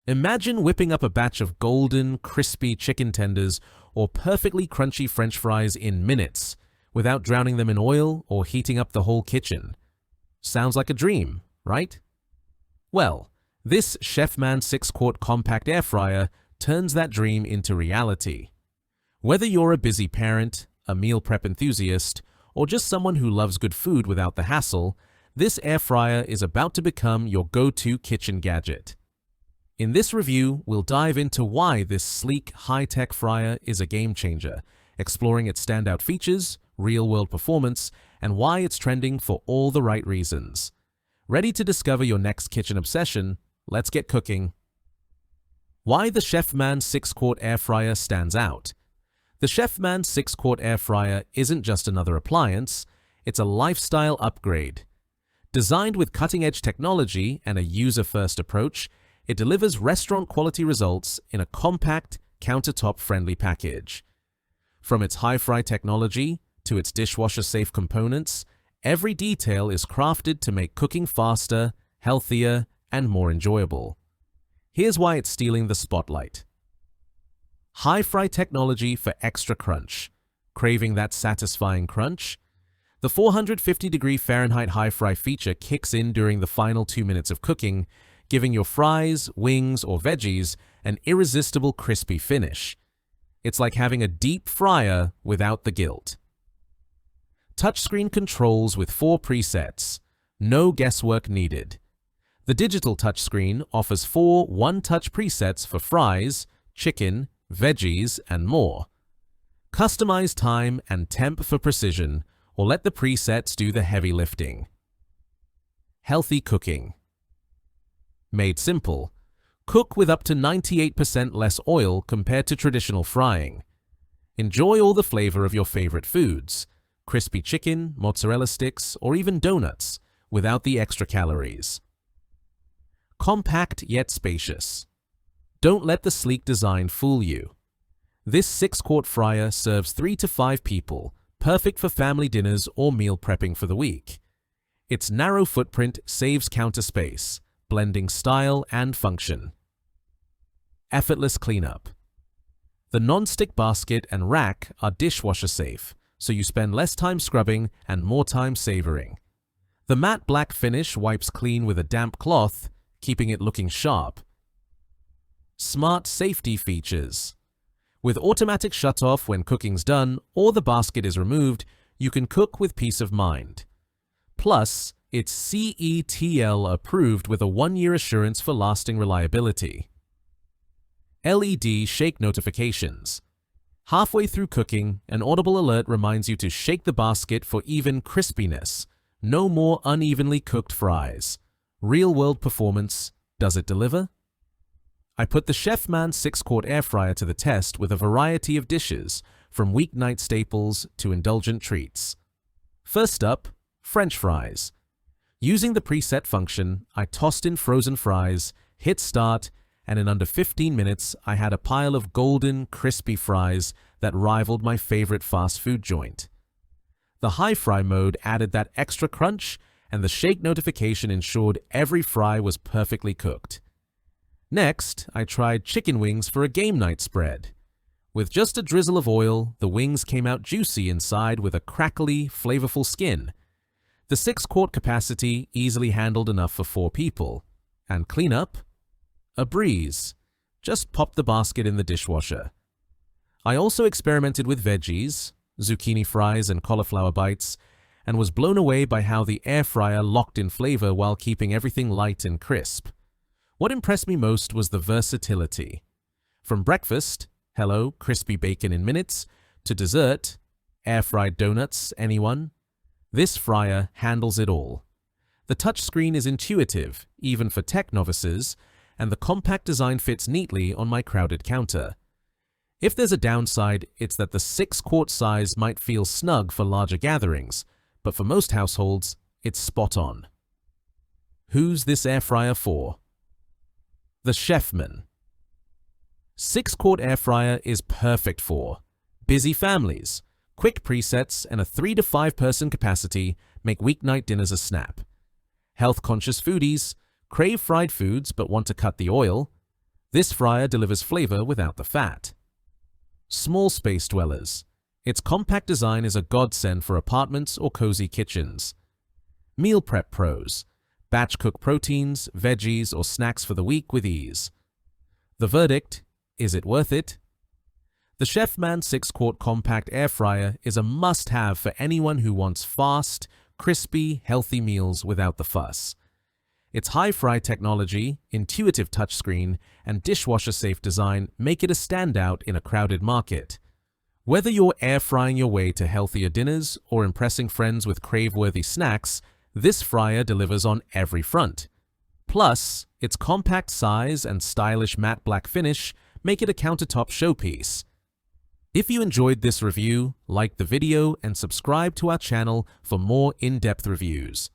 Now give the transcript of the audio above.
Imagine whipping up a batch of golden, crispy chicken tenders or perfectly crunchy French fries in minutes without drowning them in oil or heating up the whole kitchen. Sounds like a dream, right? Well, this Chefman 6-quart compact air fryer turns that dream into reality. Whether you're a busy parent, a meal prep enthusiast, or just someone who loves good food without the hassle, this air fryer is about to become your go-to kitchen gadget. In this review, we'll dive into why this sleek, high-tech fryer is a game-changer, exploring its standout features, real-world performance, and why it's trending for all the right reasons. Ready to discover your next kitchen obsession? Let's get cooking. Why the Chefman 6-quart air fryer stands out. The Chefman 6-quart air fryer isn't just another appliance, it's a lifestyle upgrade. Designed with cutting-edge technology and a user-first approach, it delivers restaurant-quality results in a compact, countertop-friendly package. From its high-fry technology to its dishwasher-safe components, every detail is crafted to make cooking faster, healthier, and more enjoyable. Here's why it's stealing the spotlight. High-fry technology for extra crunch. Craving that satisfying crunch? The 450-degree Fahrenheit high-fry feature kicks in during the final 2 minutes of cooking, giving your fries, wings, or veggies an irresistible crispy finish. It's like having a deep fryer without the guilt. Touchscreen controls with 4 presets. No guesswork needed. The digital touchscreen offers 4 one-touch presets for fries, chicken, veggies, and more. Customize time and temp for precision, or let the presets do the heavy lifting. Healthy cooking. Made simple. Cook with up to 98% less oil compared to traditional frying. Enjoy all the flavor of your favorite foods, crispy chicken, mozzarella sticks, or even donuts, without the extra calories. Compact yet spacious. Don't let the sleek design fool you. This 6-quart fryer serves 3 to 5 people, perfect for family dinners or meal prepping for the week. Its narrow footprint saves counter space, blending style and function. Effortless cleanup. The non-stick basket and rack are dishwasher safe, so you spend less time scrubbing and more time savoring. The matte black finish wipes clean with a damp cloth, keeping it looking sharp. Smart safety features. With automatic shutoff when cooking's done or the basket is removed, you can cook with peace of mind. Plus, it's CETL approved with a 1-year assurance for lasting reliability. LED shake notifications. Halfway through cooking, an audible alert reminds you to shake the basket for even crispiness. No more unevenly cooked fries. Real-world performance. Does it deliver? I put the Chefman 6-quart air fryer to the test with a variety of dishes, from weeknight staples to indulgent treats. First up, French fries. Using the preset function, I tossed in frozen fries, hit start, and in under 15 minutes, I had a pile of golden, crispy fries that rivaled my favorite fast food joint. The high fry mode added that extra crunch, and the shake notification ensured every fry was perfectly cooked. Next, I tried chicken wings for a game night spread. With just a drizzle of oil, the wings came out juicy inside with a crackly, flavorful skin. The 6-quart capacity easily handled enough for 4 people. And cleanup? A breeze. Just pop the basket in the dishwasher. I also experimented with veggies, zucchini fries and cauliflower bites, and was blown away by how the air fryer locked in flavor while keeping everything light and crisp. What impressed me most was the versatility. From breakfast, hello, crispy bacon in minutes, to dessert, air-fried donuts, anyone? This fryer handles it all. The touchscreen is intuitive, even for tech novices, and the compact design fits neatly on my crowded counter. If there's a downside, it's that the 6-quart size might feel snug for larger gatherings, but for most households, it's spot on. Who's this air fryer for? The Chefman. 6-quart air fryer is perfect for busy families. Quick presets and a 3 to 5 person capacity make weeknight dinners a snap. Health-conscious foodies crave fried foods but want to cut the oil. This fryer delivers flavor without the fat. Small space dwellers. Its compact design is a godsend for apartments or cozy kitchens. Meal prep pros. Batch cook proteins, veggies, or snacks for the week with ease. The verdict: is it worth it? The Chefman 6-quart compact air fryer is a must-have for anyone who wants fast, crispy, healthy meals without the fuss. Its high-fry technology, intuitive touchscreen, and dishwasher-safe design make it a standout in a crowded market. Whether you're air-frying your way to healthier dinners or impressing friends with crave-worthy snacks, this fryer delivers on every front. Plus, its compact size and stylish matte black finish make it a countertop showpiece. If you enjoyed this review, like the video and subscribe to our channel for more in-depth reviews.